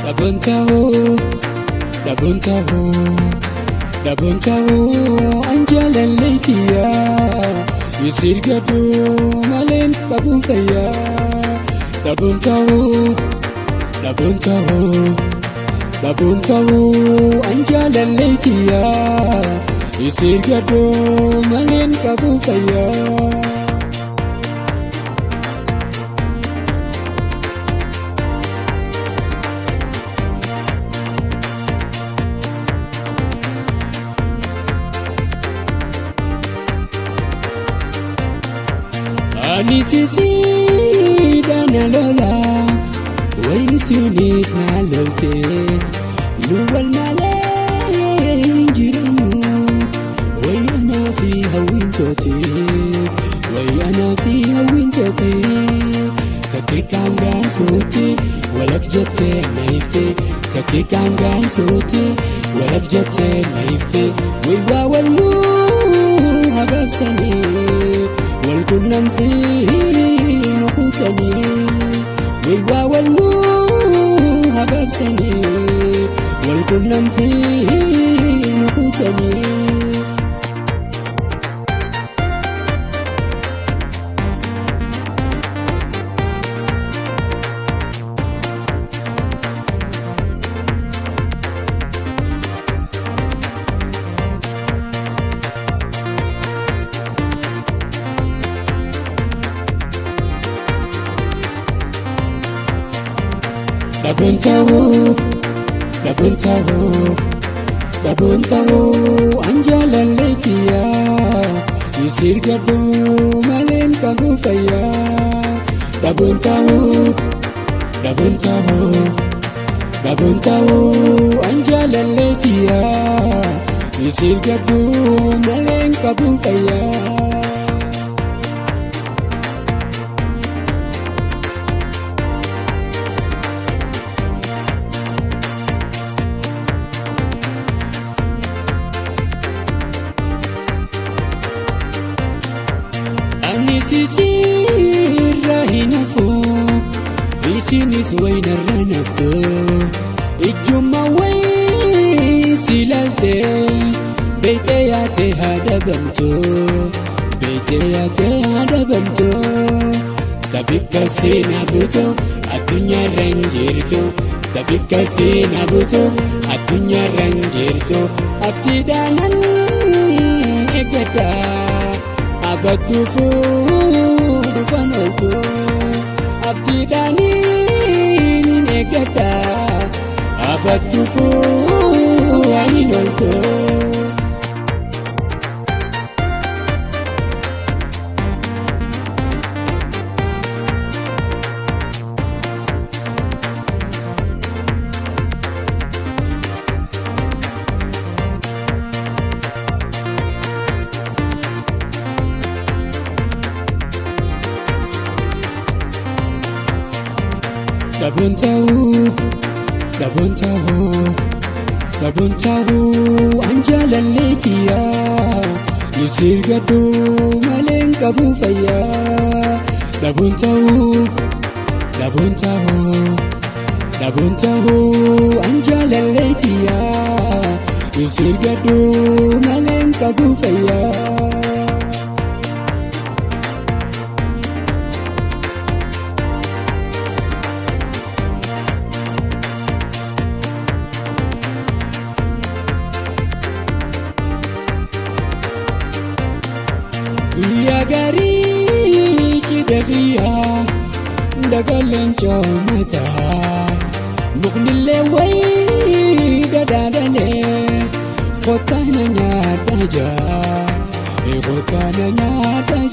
Dhabuun Tahu an Jalalee Tiyyaa Sirbaa maleen qabuun fayyaa. Dhabuun Tahu an Jalalee Tiyyaa Sirbaa maleen qabuun fayyaa. Ani sisi dana lola, wayni sunis na lolte. Luwal male injiramu, way ana fi hawin tote, way ana fi hawin tote. Takikam gan sote, walak jate naifte. Takikam gan sote, walak jate naifte. Way wawalu habab sani. Walqunnamti nuqutani, waywa wallu hababsani. Walqunnamti nuqutani. Dhabuun Tahu an Jalalee Tiyyaa Sirbaa maleen qabuun fayyaa. Dhabuun Tahu an Jalalee Tiyyaa Sirbaa maleen qabuun fayyaa. Sisi rahinafu, isinis wayna ranafto. Ijuma way silalte, bete yate hadabamto. Tabika sena buto, atunya ranjirto. Tabika sena buto, atunya ranjirto. Abdidanan egada. Abaddufu dufan oltu, abdiidhaaniin eeggata. Abaddufu anin oltu. Dhabuun Tahu an Jalalee Tiyyaa Sirbaa maleen qabuun fayyaa. Dhabuun Tahu an Jalalee Tiyyaa Sirbaa maleen qabuun fayyaa. Tiyyaa gaarii cidhafiyaa dagaleen coomataa. Muknillee wayii dadaadalee kootaana nyaata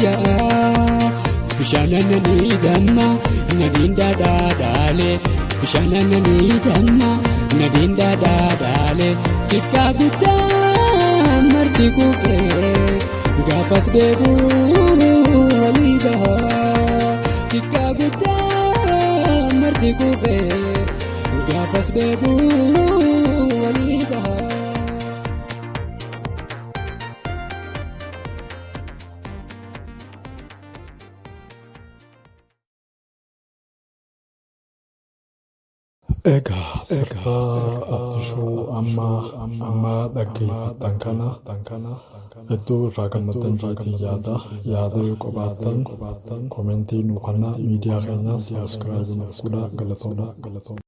jaa. Bishaanana ni damma nadiin dadaadaalee. Bishaanana ni damma nadiin dadaadaalee. Xiqqaa guddaa marti kufree. Gaafas deebuu walii bahaa. Xiqqaa guddaa marti kufee. Gaafas deebuu walii bahaa. Egaa Sirbaa Abdishuu Ama dhaggeeffattan kana hedduu irraa gammaddan jeetii yaada yoo qabaattan komentii nu kennaa miidiyaa keenyaas sabiskiraayib godhaa galatooma.